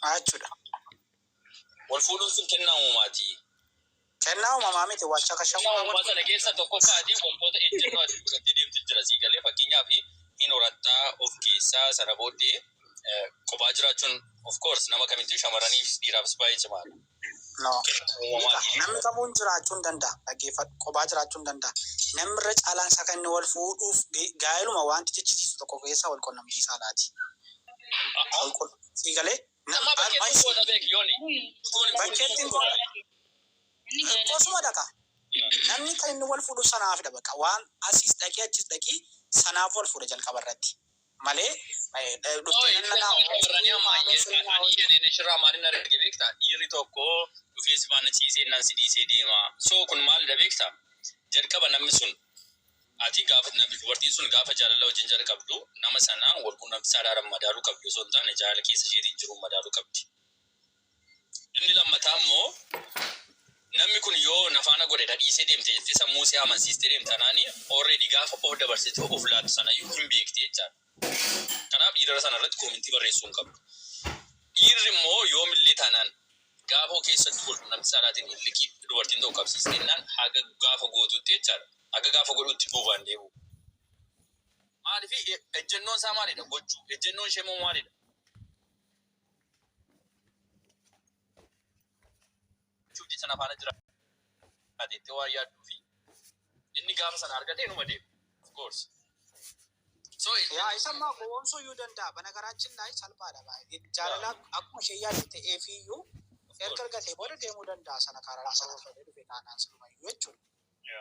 Achuudha. Wal fuudhuun sun kennaa uumaati. Kennaa uumamaa miti wacha kashamu. Uumaa sana keessa tokkoffaati wantoota ejjennoo ati fudhattee deemtu jira sii galee fakkeenyaaf hin horattaa of keessaa sana booddee kophaa jiraachuun of course nama kamittuu shamarraniif dhiiraafis baay'ee cimaadha. No. Namni kamuun jiraachuun danda'a. Dhaggeeffadhu kophaa jiraachuun danda'a. Namni irra caalaan isaa kan inni wal fuudhuuf gaa'eluma wanti jechisiisu tokko keessa wal quunnamsiisaa laati. Wal quunnamsii galee. Nama bakkeetti goota beeki yooni. Bakkeetti goota. Kosuma dhaqa. Namni kan inni wal fuudhu sanaafidha bakka. Waan asiis dhaqee achis dhaqii sanaaf wal fuudha jalqaba irratti. Malee dhiirri tokko dhufees baanachiisee nan si dhiisee deema. So kun maalidha beektaa? Jalqaba namni sun ati gaafa namni dubartiin sun gaafa jaalala wajjin jalqabdu nama sanaan wal quunnamsiisaadhaan madaaluu qabdu osoo hin taane jaalala keessa isheetiin jiruun madaaluu qabdi. Inni lammataa immoo namni kun yoo nafaana godhe dhiisee deemte jettee sammuu si amansiistee deemtanaani already gaafa of dabarsitee of laatu sana hin beekte jechaadha. Kanaaf dhiira sana irratti koomentii barreessuu hin qabdu. Dhiirri immoo yoomillee taanaan gaafa keessatti wal quunnamsiisaadhaatiin illikii dubartiin tokko qabsiistennaan haga gaafa gootutti jechaadha. Haga gaafa godhutti duubaan deemu. Maaliif ejjennoon isaa maalidha gochuu? Ejjennoon ishee immoo maalidha? Jechuuti sana faana jira. Adeemtee waan yaadduu fi inni gaafa sana argatee numa deemu. Of course. So isa ammaa goonsuu iyyuu danda'a. Banagaraachin naayii salphaadha baay'ee. Jaalala akkuma ishee yaaddu ta'eef iyyuu erga argatee booda deemuu danda'a sana karaa sababa fedhee dhufee taanaan sinuma iyyuu jechuudha.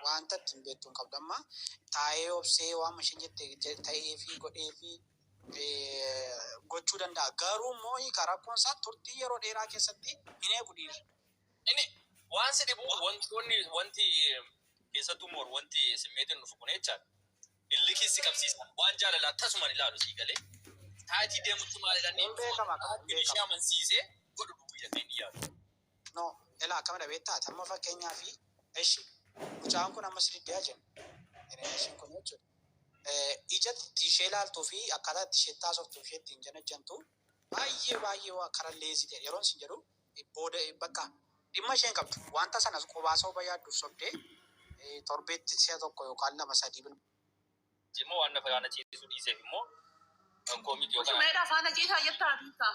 Wanta ittiin beektuun qabdu amma taa'ee obsee waan mashin jette ta'ee fi godhee fi gochuu danda'a. Garuu immoo hiika rakkoon isaa turtii yeroo dheeraa keessatti hin eegu dhiirri. Inni waan si dhibu wanti keessattuu immoo wanti simmeetiin dhufu kun jechaadha. Illi keessi qabsiisa waan jaalalaa tasumaan ilaalu sii galee taatii deemutti maalidhaan ishee amansiisee godhu duwwaatee ni yaadu. No, ilaa akkama dhabee taate amma fakkeenyaa fi ishi mucaan kun amma sididdee jennu. Ishiin kun jechuudha. Ijatti ishee ilaaltuu fi akkaataa itti ishee taasoftuu fi ittiin janajjantu baay'ee karaa leezii ta'e yeroon isin jedhu booda bakka dhimma isheen qabdu wanta sanas qubaa soba yaadduuf sobdee torbeetti si'a tokko yookaan lama sadii bilbilu. Immoo waan nafa faana ciisuu dhiiseef immoo kan koomiti yookaan. Shumeedhaa faana ciisaa jettaa biikaa.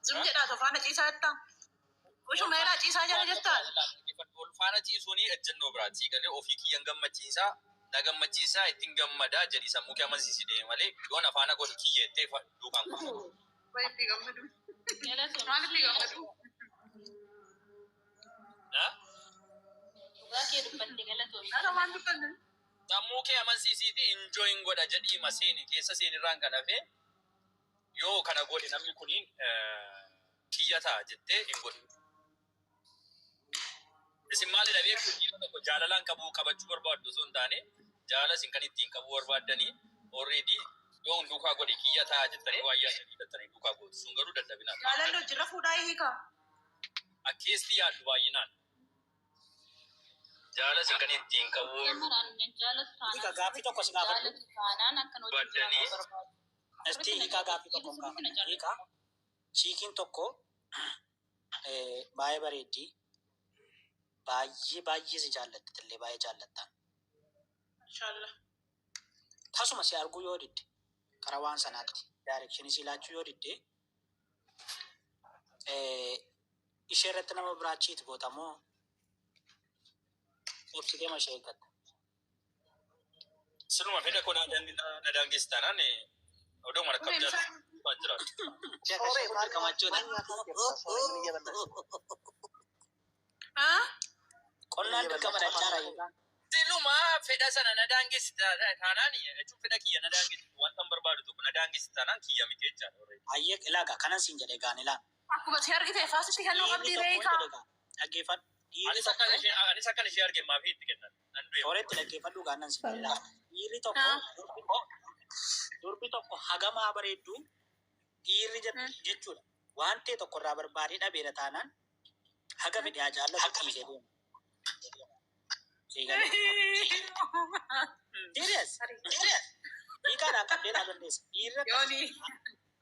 Zum jedhaa faana ciisaa jettaa. Shumeedhaa ciisaa jala jettaa. Wal faana ciisuun ejjennoo biraati. Galee ofii kiyyan gammachiisaa na gammachiisaa ittiin gammadaa jedhi sammuu kee amansiisi deeme malee yoo na faana godhi kiyyeettee duukaan kun. Baay'ee gammadu. Maaliif gammadu? Dhugaa kee dubbatte galatoomii. Akka maal dubbanne? Sammuu kee amansiisiiti enjoyin godha jedhii maseeni keessa seenirraan kan hafe yoo kana godhe namni kuniin kiyya ta'a jettee hin godhu. Isin maalidha beektu dhiira tokko jaalalaan qabachuu barbaaddu osoo hin taane jaalala isin kan ittiin qabuu barbaaddanii already yoo duukaa godhe kiyya ta'a jettanii waan yaadanii hidhattanii duukaa gootu sun garuu dadhabinaa. Jaalalli hojirra fuudhaa hiika. Akkeessi yaaddu baay'inaan. Jaalala isin kan ittiin qabuu. Hiika gaaffii tokko si gaafadhu. Baddanii. Esti hiika gaaffii tokko gaafadhu. Hiika shiikiin tokko baay'ee bareeddii. Baay'ee si jaallatte illee baay'ee jaallattaan. Inshallah. Tasuma si arguu yoo didde karaa waan sanaatti direction si laachuu yoo didde ishee irratti nama biraachiit gootamoo ibsitee mashee eeggatta. Sinuma fedha koo na daangeessitanaan odoo marakkab jaalatu waan jiraatu. Sooree maal qamachuudha? Qonnaan dirqama dachaara eegaa. Sinuma fedha sana na daangeessitanaan jechuun fedha kiyya na daangeessitu wanta hin barbaadu tokko na daangeessitanaan kiyya miti jechaadha. Hayyee ilaagaa kanan siin jedhee gaan ilaa. Akkuma si argite faasitti kennuu qabdi reekaa. Dhaggeeffadhu. Anis akkan ishee arge maafii itti kennan. Sooretti dhaggeeffadhu gaannan siin jedhaa. Dhiirri tokko durbi tokko hagamaa bareedduu dhiirri jechuudha. Waan ta'e tokko irraa barbaadee dhabeera taanaan haga fedhe haa jaallatu dhiisee deema. Serious. Hiikaadhaan qabdee dhaa dandeessa. Dhiirri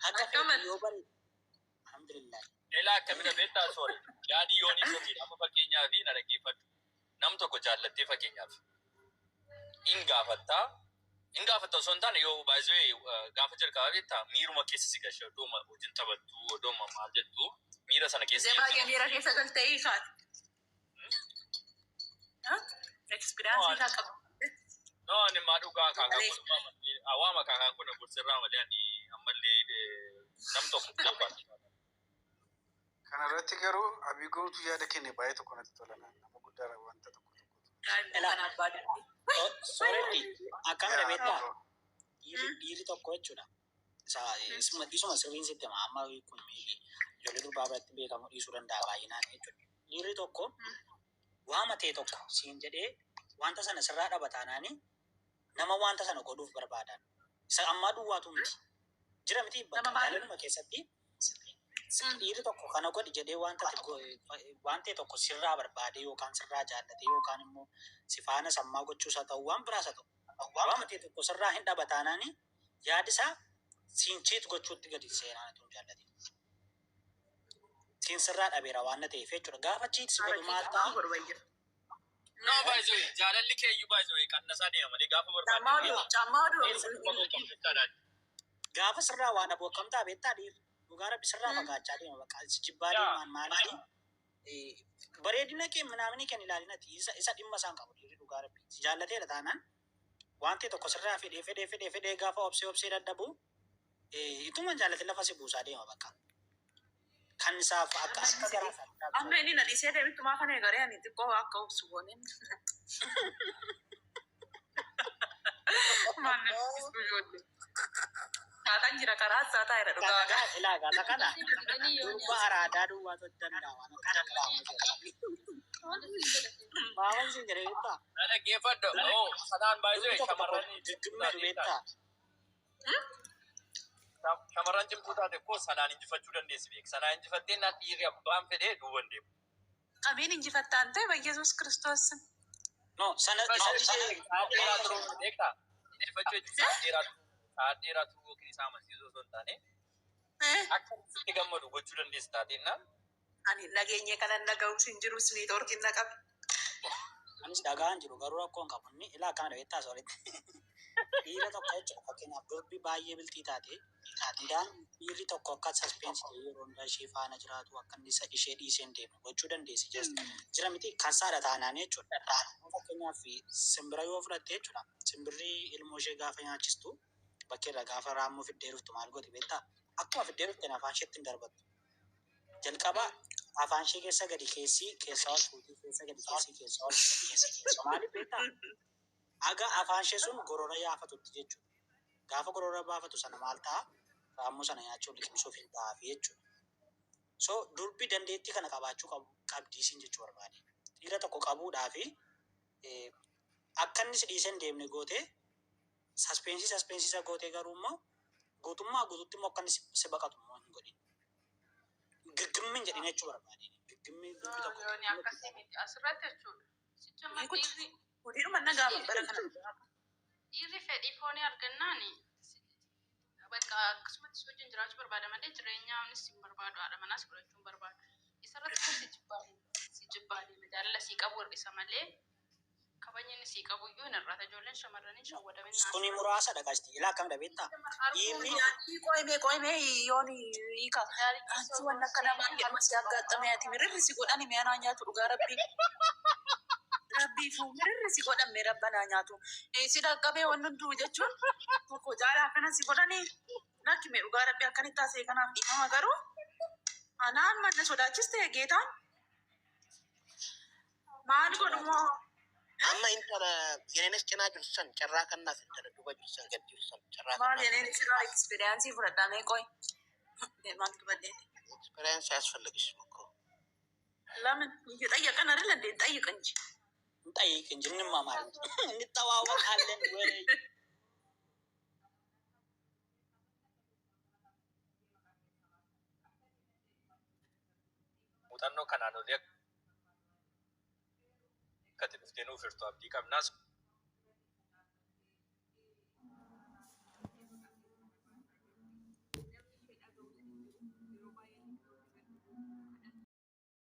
haga fedhe yoo bareedu. Alhamdulillah. Elaa akkamina beektaa soore yaadii yoonii sofiidha amma fakkeenyaa fi na dhaggeeffadhu nam tokko jaallattee fakkeenyaaf hin gaafatta osoo hin taane yoo baay'ee gaafa jalqabaa beektaa miiruma keessa si gashaa odooma wajjin taphattu odooma maal jettu miira sana keessa. Baay'ee miira keessa galtee hiikaati. Ekspiriyaansii isaa qabu. No, ani maa dhugaa kaakaa awaama kaakaa kun gursirraa malee ani ammallee nam tokko qabaatu. Kana irratti garuu Abiguutu yaada kenne baay'ee tokko natti tola nama guddaa wanta tokko. Sooretti akkamidha beektaa dhiirri tokko jechuudha. Isuma sirriin sitti amma kun ijoollee durbaa biratti beekamu dhiisuu danda'a baay'inaan jechuudha. Dhiirri tokko waama ta'e tokko siin jedhee wanta sana sirraa dhaba taanaani nama wanta sana godhuuf barbaadan. Isa ammaa duwwaatu miti. Jira miti bakka keessatti dhiirri tokko kana godhi jedhee wanta tokko sirraa barbaade yookaan sirraa jaallate yookaan immoo si faana sammaa gochuusaa ta'u waan biraasa ta'u. Waama ta'e tokko sirraa hin dhaba taanaani yaadisaa siin cheet gochuutti gadi seenaa tun jaallate. Siin sirraa dhabeera waan ta'eef jechuudha. Gaafa cheetis godhu maal ta'a? No, baay'ee jaalalli keeyyuu baay'ee kan nasaa deema malee gaafa barbaadu. Gaafa sirraa waan dhabu akkamtaa beektaa dhiirri dhugaa rabbi sirraa fagaachaa deema bakka jibbaa deemaan maaliif bareedina kee minaamini kan ilaalinati isa dhimma isaan qabu dhiirri dhugaa rabbi jaallateera taanaan wanti tokko sirraa fedhee gaafa obsee dadhabu ituma jaallate lafa si buusaa deema bakka. Kan isaaf akka garaa amma inni nadhiisee deebitu maa kana eegaree ani xiqqoo akka obsu gooneen. Maanni isu ijoollee. Kaakan jira karaa saataa irra dhugaa. Ilaa gaata kana durba araadaa duwwaatu danda'a waan akka danda'a. Maawan siin jedhee beektaa? Dhaggeeffadhu. Sanaan baay'ee shamarran jiddummaa beektaa? Shamarran cimtuu taate koo sanaan injifachuu dandeessi beek. Sanaan injifattee naan dhiirri abbaan fedhee duuban deemu. Qabiin injifattaan ta'e ba Yesuus Kiristoos. No, sana dheeraa turuu beektaa? Injifachuu jechuun sa'a dheeraa turuu yookiin isaa amansiisuu osoo hin taane akka itti gammadu gochuu dandeessi taateenna. Ani nageenye kanan dhaga'uus hin jiru isni torkin na qabe. Anis dhagaan jiru garuu rakkoo hin qabu inni ilaa akkana beektaa soorratti. Dhiira tokko jechuudha fakkeenyaaf durbi baay'ee biltii taate hundaan dhiirri tokko akka saspeensi yeroo hundaa ishee faana jiraatu akka inni ishee dhiisee deemu gochuu dandeessi jira miti kan saadha taanaan jechuudha. Fakkeenyaaf simbira yoo fudhatte jechuudha simbirri ilmoo ishee gaafa nyaachistu bakkeerra gaafa raammoo fiddee dhuftu maal gooti beektaa akkuma fiddee dhufte afaan isheetti hin darbattu. Jalqaba afaan ishee keessa gadi keessi keessa ol fuutii keessa gadi keessa ol maaliif beektaa? Aga afaan ishee sun gorora yaafatutti jechuudha. Gaafa gorora baafatu sana maal ta'a? Raammoo sana nyaachuun liqimsuuf hin ta'aafi jechuudha. So durbi dandeettii kana qabaachuu qabdiisin jechuu barbaade. Dhiira tokko qabuudhaafi akka inni si dhiisee hin deemne gootee saspeensiisa gootee garuu immoo guutummaa guutuutti immoo akka inni si baqatu immoo hin godhin. Giggimmi hin jedhin jechuu barbaade. Giggimmi durbi tokko. Akkasii miti asirratti jechuudha. Hodiidhuma nagaa bara kana. Dhiirri fedhii foonii argannaan bakka akkasumatti si wajjin jiraachuu barbaada malee jireenyaanis hin barbaadu haadha manaas godhachuu hin barbaadu. Isarratti si jibbaadee jaalala sii qabu hir'isa malee kabajni sii qabu iyyuu hin irraata ijoolleen shamarranii shawwadamee. Suni muraasa dhagaasti ilaa akkam dhabeettaa? Dhiirri qoymee yoon hiika. Anti waan akka namaa jedhamas yaaggaxxamee ati mirirri si godhani mi'aanaa nyaatu dhugaa rabbii. Rabbii fuumirri si godhamee rabbanaa nyaatu. Si dhaqqabee waan hunduu jechuun tokko jaalaa akkana si godhanii lakkime dhugaa rabbii akkanitti taasise kanaaf dhiifama garuu anaan manna sodaachiste geetaan maal godhumoo? Amma intala yeneenis cinaa jirtu san carraa kannaaf intala duuba jirtu san gad jirtu san carraa maal yeneenis irraa ekspiriyaansii fudhadhamee qoy maaltu baddeeti? ኤክስፔሪንስ ያስፈልግሽም እኮ ለምን እየጠየቀን አይደል እንዴ? ጠይቅ እንጂ ጠይቅ እንጂ እንማማር እንተዋወቃለን ወይ? muuxannoo kanaan olii akkati dhuftee nuuf hirtu abdii qabnaas